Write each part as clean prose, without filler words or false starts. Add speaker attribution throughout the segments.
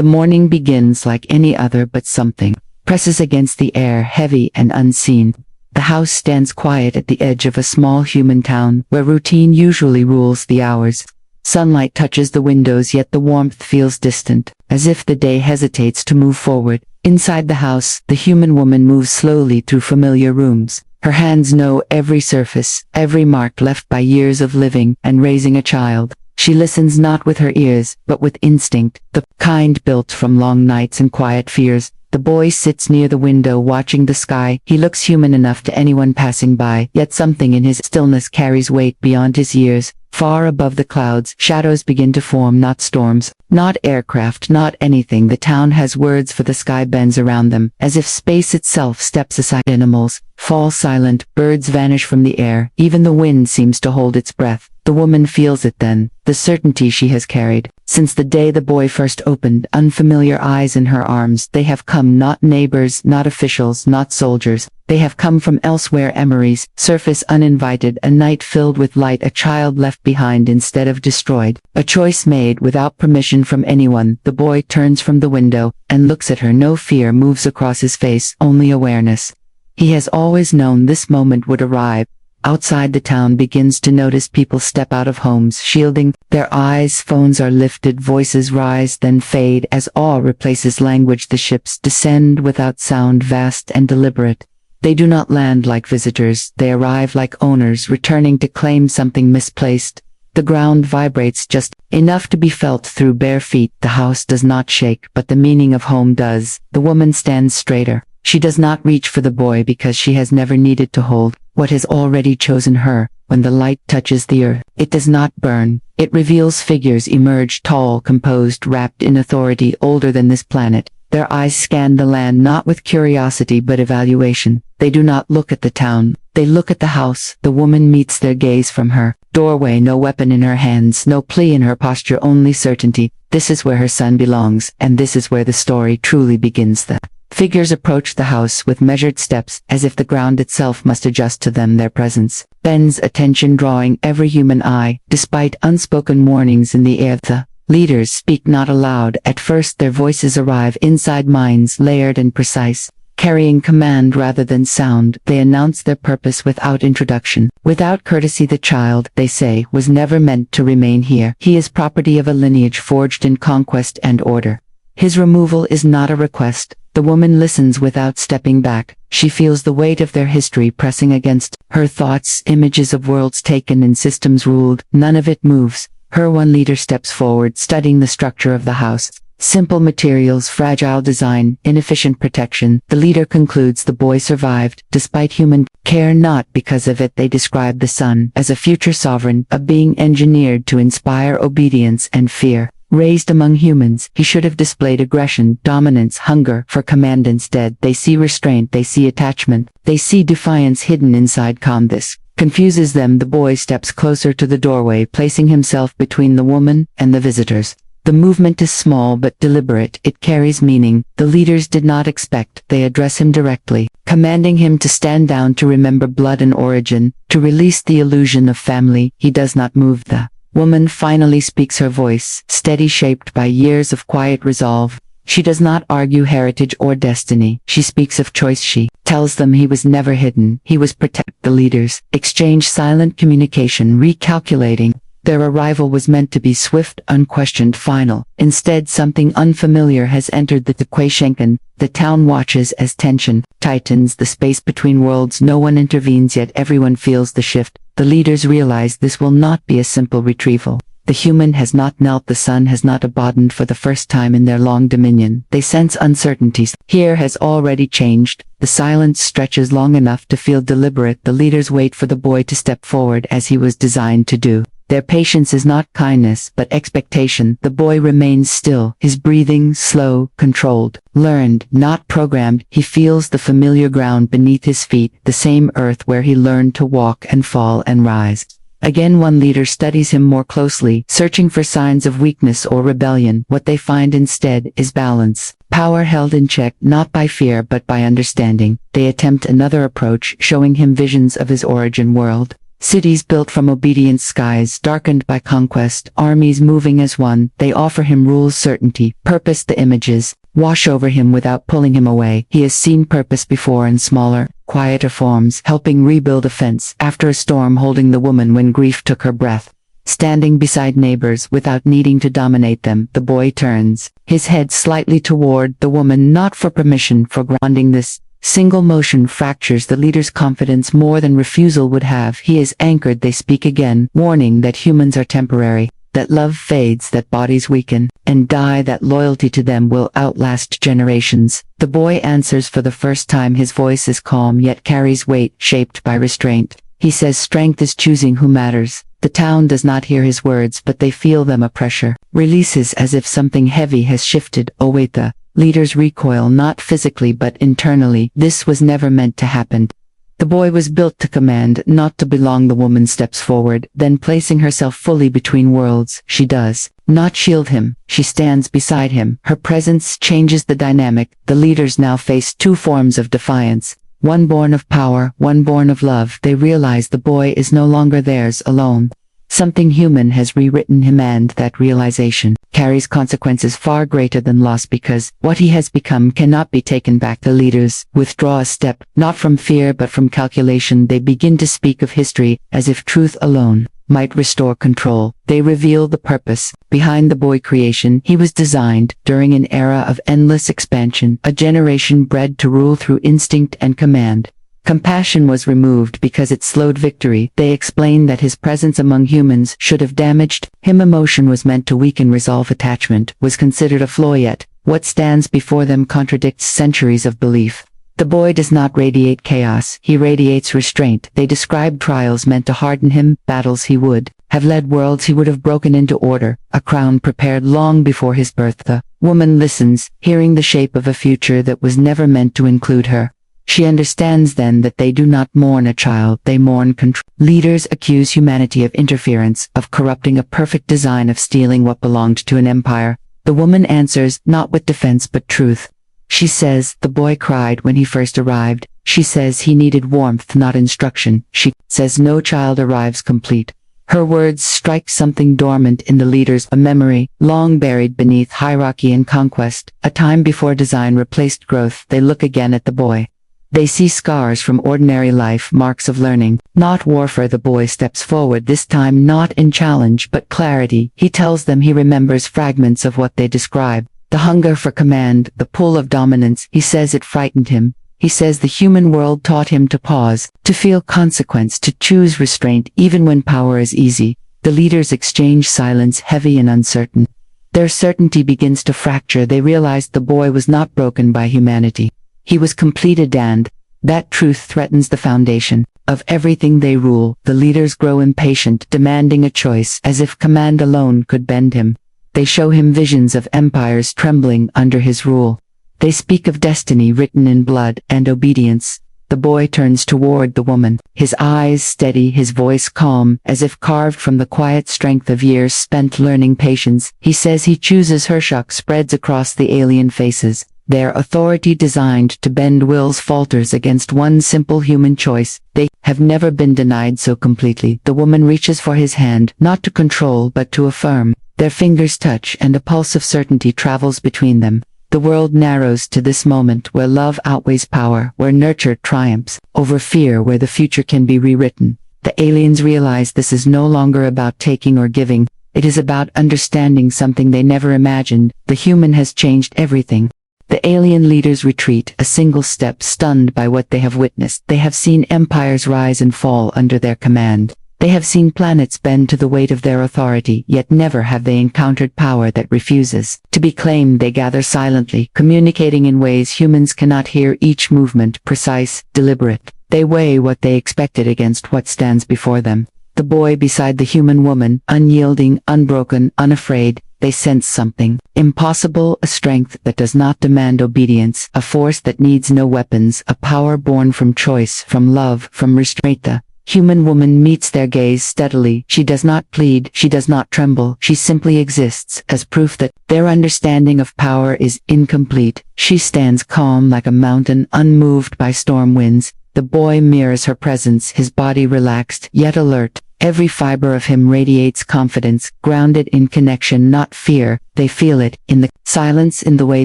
Speaker 1: The morning begins like any other, but something presses against the air, heavy and unseen. The house stands quiet at the edge of a small human town, where routine usually rules the hours. Sunlight touches the windows, yet the warmth feels distant, as if the day hesitates to move forward. Inside the house, the human woman moves slowly through familiar rooms. Her hands know every surface, every mark left by years of living and raising a child. She listens not with her ears, but with instinct, the kind built from long nights and quiet fears. The boy sits near the window watching the sky. He looks human enough to anyone passing by, yet something in his stillness carries weight beyond his years. Far above the clouds, shadows begin to form, not storms, not aircraft, not anything. The town has words, for the sky bends around them, as if space itself steps aside. Animals fall silent, birds vanish from the air, even the wind seems to hold its breath. The woman feels it then, the certainty she has carried since the day the boy first opened unfamiliar eyes in her arms. They have come, not neighbors, not officials, not soldiers. They have come from elsewhere, memories, surface uninvited, a night filled with light, a child left behind instead of destroyed, a choice made without permission from anyone. The boy turns from the window and looks at her. No fear moves across his face, only awareness. He has always known this moment would arrive. Outside, the town begins to notice people step out of homes, shielding their eyes. Phones are lifted, voices rise, then fade as awe replaces language. The ships descend without sound, vast and deliberate. They do not land like visitors, they arrive like owners returning to claim something misplaced. The ground vibrates just enough to be felt through bare feet. The house does not shake, but the meaning of home does. The woman stands straighter. She does not reach for the boy because she has never needed to hold what has already chosen her. When the light touches the earth, it does not burn. It reveals figures emerge, tall, composed, wrapped in authority, older than this planet. Their eyes scan the land not with curiosity but evaluation. They do not look at the town, they look at the house. The woman meets their gaze from her doorway, no weapon in her hands, no plea in her posture, only certainty. This is where her son belongs, and this is where the story truly begins. The figures approach the house with measured steps, as if the ground itself must adjust to them. Their presence bends attention, drawing every human eye, despite unspoken warnings in the air. The leaders speak not aloud. At first their voices arrive inside minds, layered and precise, carrying command rather than sound. They announce their purpose without introduction, without courtesy. The child, they say, was never meant to remain here. He is property of a lineage forged in conquest and order. His removal is not a request. The woman listens without stepping back. She feels the weight of their history pressing against her thoughts, images of worlds taken and systems ruled. None of it moves. Her one leader steps forward, studying the structure of the house. Simple materials, fragile design, inefficient protection. The leader concludes the boy survived, despite human care, not because of it. They describe the son as a future sovereign, a being engineered to inspire obedience and fear. Raised among humans, he should have displayed aggression, dominance, hunger for command. Instead, they see restraint, they see attachment, they see defiance hidden inside calm. This confuses them. The boy steps closer to the doorway, placing himself between the woman and the visitors. The movement is small but deliberate. It carries meaning. The leaders did not expect. They address him directly, commanding him to stand down, to remember blood and origin, to release the illusion of family. He does not move. The woman finally speaks, her voice steady, shaped by years of quiet resolve. She does not argue heritage or destiny. She speaks of choice. She tells them he was never hidden. He was protected. The leaders exchange silent communication, recalculating. Their arrival was meant to be swift, unquestioned, final. Instead, something unfamiliar has entered the equation. The town watches as tension tightens, the space between worlds. No one intervenes, yet everyone feels the shift. The leaders realize this will not be a simple retrieval. The human has not knelt, the sun has not abandoned for the first time in their long dominion. They sense uncertainties. Here has already changed. The silence stretches long enough to feel deliberate. The leaders wait for the boy to step forward as he was designed to do. Their patience is not kindness, but expectation. The boy remains still, his breathing slow, controlled, learned, not programmed. He feels the familiar ground beneath his feet, the same earth where he learned to walk and fall and rise. Again, one leader studies him more closely, searching for signs of weakness or rebellion. What they find instead is balance, power held in check, not by fear but by understanding. They attempt another approach, showing him visions of his origin world. Cities built from obedient skies, darkened by conquest, armies moving as one, they offer him rules, certainty, purpose. The images wash over him without pulling him away. He has seen purpose before in smaller, quieter forms, helping rebuild a fence after a storm, holding the woman when grief took her breath. Standing beside neighbors without needing to dominate them, the boy turns his head slightly toward the woman, not for permission, for grounding. This single motion fractures the leader's confidence more than refusal would have. He is anchored. They speak again, warning that humans are temporary, that love fades, that bodies weaken and die, that loyalty to them will outlast generations. The boy answers for the first time. His voice is calm yet carries weight, shaped by restraint. He says strength is choosing who matters. The town does not hear his words, but they feel them. A pressure releases as if something heavy has shifted. Oh wait, the leaders recoil, not physically but internally. This was never meant to happen. The boy was built to command, not to belong. The woman steps forward, then placing herself fully between worlds. She does not shield him, she stands beside him. Her presence changes the dynamic. The leaders now face two forms of defiance. One born of power, one born of love. They realize the boy is no longer theirs alone. Something human has rewritten him, and that realization carries consequences far greater than loss, because what he has become cannot be taken back. The leaders withdraw a step, not from fear but from calculation. They begin to speak of history as if truth alone might restore control. They reveal the purpose behind the boy creation. He was designed during an era of endless expansion, a generation bred to rule through instinct and command. Compassion was removed because it slowed victory. They explain that his presence among humans should have damaged him. Emotion was meant to weaken resolve. Attachment was considered a flaw, yet what stands before them contradicts centuries of belief. The boy does not radiate chaos, he radiates restraint. They describe trials meant to harden him, battles he would have led, worlds he would have broken into order, a crown prepared long before his birth. The woman listens, hearing the shape of a future that was never meant to include her. She understands then that they do not mourn a child, they mourn control. Leaders accuse humanity of interference, of corrupting a perfect design, of stealing what belonged to an empire. The woman answers, not with defense but truth. She says, the boy cried when he first arrived. She says he needed warmth, not instruction. She says no child arrives complete. Her words strike something dormant in the leaders, a memory, long buried beneath hierarchy and conquest. A time before design replaced growth. They look again at the boy. They see scars from ordinary life, marks of learning, not warfare. The boy steps forward, this time not in challenge but clarity. He tells them he remembers fragments of what they describe. The hunger for command, the pull of dominance. He says it frightened him. He says the human world taught him to pause, to feel consequence, to choose restraint even when power is easy. The leaders exchange silence, heavy and uncertain. Their certainty begins to fracture. They realized the boy was not broken by humanity. He was completed, and that truth threatens the foundation of everything they rule. The leaders grow impatient, demanding a choice, as if command alone could bend him. They show him visions of empires trembling under his rule. They speak of destiny written in blood and obedience. The boy turns toward the woman, his eyes steady, his voice calm, as if carved from the quiet strength of years spent learning patience. He says he chooses her. Shock spreads across the alien faces. Their authority designed to bend wills falters against one simple human choice. They have never been denied so completely. The woman reaches for his hand, not to control but to affirm. Their fingers touch and a pulse of certainty travels between them. The world narrows to this moment where love outweighs power, where nurture triumphs over fear, where the future can be rewritten. The aliens realize this is no longer about taking or giving. It is about understanding something they never imagined. The human has changed everything. The alien leaders retreat, a single step, stunned by what they have witnessed. They have seen empires rise and fall under their command. They have seen planets bend to the weight of their authority, yet never have they encountered power that refuses to be claimed. They gather silently, communicating in ways humans cannot hear, each movement precise, deliberate. They weigh what they expected against what stands before them. The boy beside the human woman, unyielding, unbroken, unafraid. They sense something impossible, a strength that does not demand obedience, a force that needs no weapons, a power born from choice, from love, from restraint. The human woman meets their gaze steadily. She does not plead, she does not tremble, she simply exists, as proof that their understanding of power is incomplete. She stands calm like a mountain, unmoved by storm winds. The boy mirrors her presence, his body relaxed, yet alert. Every fiber of him radiates confidence, grounded in connection, not fear. They feel it, in the silence, in the way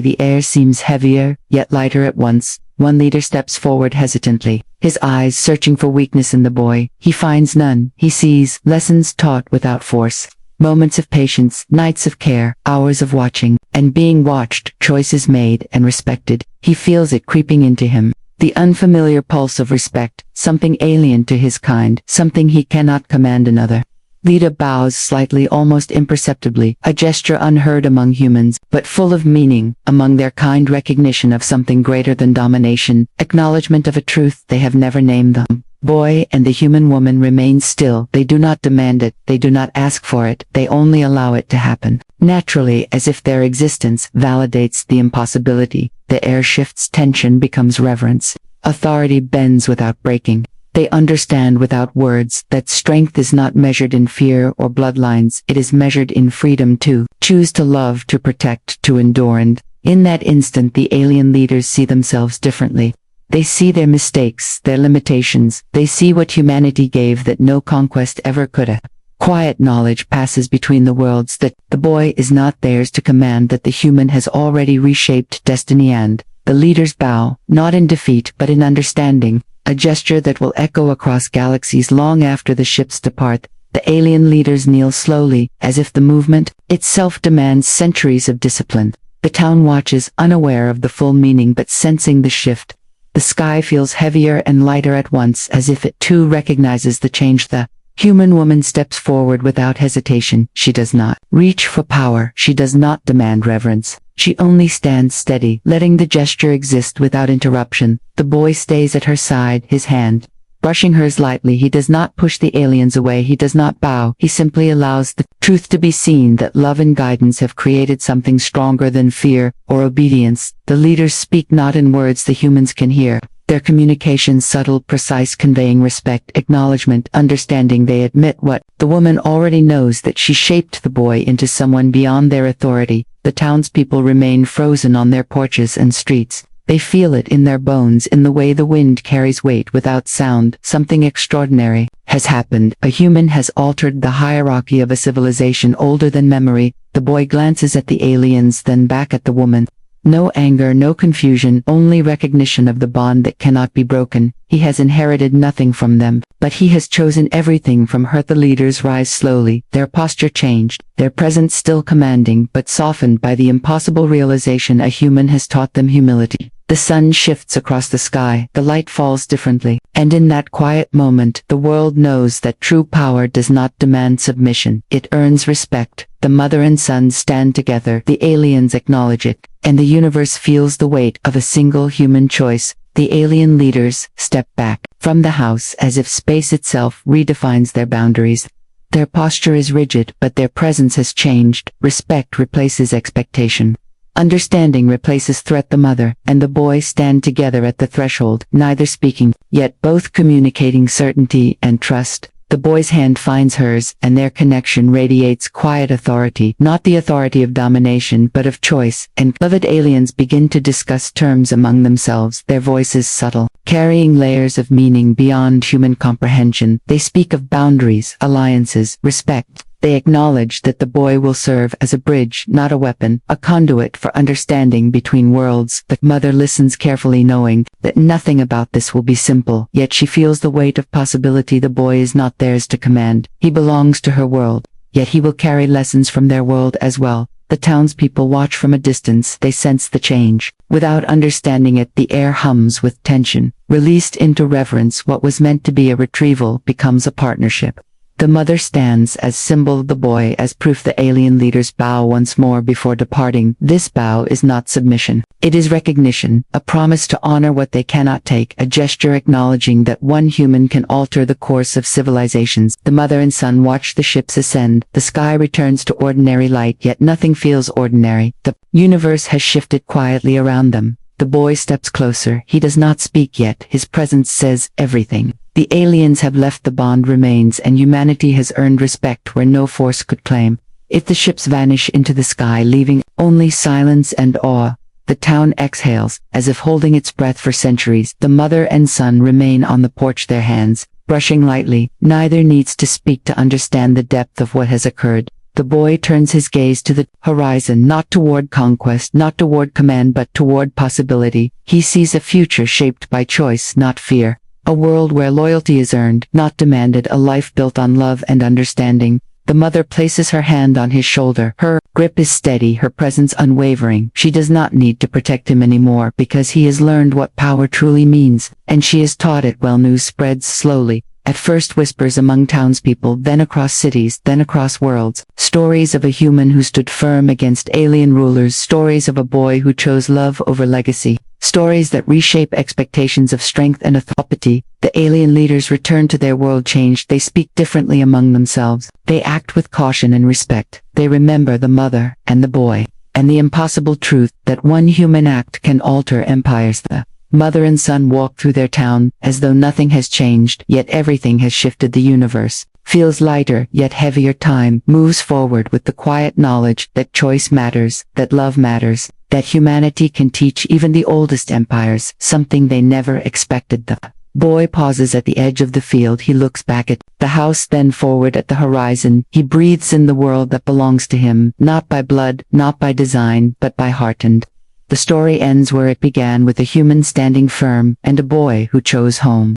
Speaker 1: the air seems heavier, yet lighter at once. One leader steps forward hesitantly, his eyes searching for weakness in the boy. He finds none. He sees lessons taught without force. Moments of patience, nights of care, hours of watching, and being watched, choices made and respected. He feels it creeping into him. The unfamiliar pulse of respect, something alien to his kind, something he cannot command another. Leader bows slightly, almost imperceptibly, a gesture unheard among humans, but full of meaning, among their kind, recognition of something greater than domination, acknowledgement of a truth they have never named. The boy and the human woman remain still. They do not demand it, they do not ask for it, they only allow it to happen. Naturally, as if their existence validates the impossibility. The air shifts, tension becomes reverence. Authority bends without breaking. They understand without words that strength is not measured in fear or bloodlines, it is measured in freedom to choose, to love, to protect, to endure. And in that instant the alien leaders see themselves differently. They see their mistakes, their limitations. They see what humanity gave that no conquest ever could. Quiet knowledge passes between the worlds that the boy is not theirs to command, that the human has already reshaped destiny. And the leaders bow, not in defeat but in understanding, a gesture that will echo across galaxies long after the ships depart. The alien leaders kneel slowly, as if the movement itself demands centuries of discipline. The town watches, unaware of the full meaning but sensing the shift. The sky feels heavier and lighter at once, as if it too recognizes the change. The human woman steps forward without hesitation. She does not reach for power. She does not demand reverence. She only stands steady, letting the gesture exist without interruption. The boy stays at her side, his hand brushing hers lightly. He does not push the aliens away. He does not bow. He simply allows the truth to be seen, that love and guidance have created something stronger than fear or obedience. The leaders speak not in words the humans can hear. Their communication subtle, precise, conveying respect, acknowledgement, understanding. They admit what the woman already knows, that she shaped the boy into someone beyond their authority. The townspeople remain frozen on their porches and streets. They feel it in their bones, in the way the wind carries weight without sound. Something extraordinary has happened. A human has altered the hierarchy of a civilization older than memory. The boy glances at the aliens, then back at the woman. No anger, no confusion, only recognition of the bond that cannot be broken. He has inherited nothing from them, but he has chosen everything from her. The leaders rise slowly, their posture changed, their presence still commanding, but softened by the impossible realization a human has taught them humility. The sun shifts across the sky, the light falls differently, and in that quiet moment, the world knows that true power does not demand submission, it earns respect. The mother and son stand together, the aliens acknowledge it, and the universe feels the weight of a single human choice. The alien leaders step back from the house as if space itself redefines their boundaries. Their posture is rigid, but their presence has changed. Respect replaces expectation. Understanding replaces threat. The mother and the boy stand together at the threshold, neither speaking, yet both communicating certainty and trust. The boy's hand finds hers, and their connection radiates quiet authority, not the authority of domination but of choice. And beloved aliens begin to discuss terms among themselves, their voices subtle, carrying layers of meaning beyond human comprehension. They speak of boundaries, alliances, respect. They acknowledge that the boy will serve as a bridge, not a weapon, a conduit for understanding between worlds. The mother listens carefully, knowing that nothing about this will be simple, yet she feels the weight of possibility. The boy is not theirs to command. He belongs to her world, yet he will carry lessons from their world as well. The townspeople watch from a distance. They sense the change. Without understanding it, the air hums with tension. Released into reverence, what was meant to be a retrieval becomes a partnership. The mother stands as symbol of the boy, as proof. The alien leaders bow once more before departing. This bow is not submission. It is recognition, a promise to honor what they cannot take, a gesture acknowledging that one human can alter the course of civilizations. The mother and son watch the ships ascend. The sky returns to ordinary light, yet nothing feels ordinary. The universe has shifted quietly around them. The boy steps closer. He does not speak yet. His presence says everything. The aliens have left, the bond remains, and humanity has earned respect where no force could claim. If the ships vanish into the sky, leaving only silence and awe, The town exhales, as if holding its breath for centuries. The mother and son remain on the porch, their hands brushing lightly. Neither needs to speak to understand the depth of what has occurred. The boy turns his gaze to the horizon, not toward conquest, not toward command, but toward possibility. He sees a future shaped by choice, not fear. A world where loyalty is earned, not demanded, a life built on love and understanding. The mother places her hand on his shoulder. Her grip is steady, her presence unwavering. She does not need to protect him anymore because he has learned what power truly means, and she is taught it well. News spreads slowly. At first whispers among townspeople, then across cities, then across worlds. Stories of a human who stood firm against alien rulers, stories of a boy who chose love over legacy. Stories that reshape expectations of strength and authority. The alien leaders return to their world changed. They speak differently among themselves. They act with caution and respect. They remember the mother and the boy, and the impossible truth that one human act can alter empires. The mother and son walk through their town as though nothing has changed, yet everything has shifted. The universe feels lighter, yet heavier. Time moves forward with the quiet knowledge that choice matters, that love matters, that humanity can teach even the oldest empires something they never expected. The boy pauses at the edge of the field. He looks back at the house, then forward at the horizon. He breathes in the world that belongs to him, not by blood, not by design, but by heart. And the story ends where it began, with a human standing firm and a boy who chose home.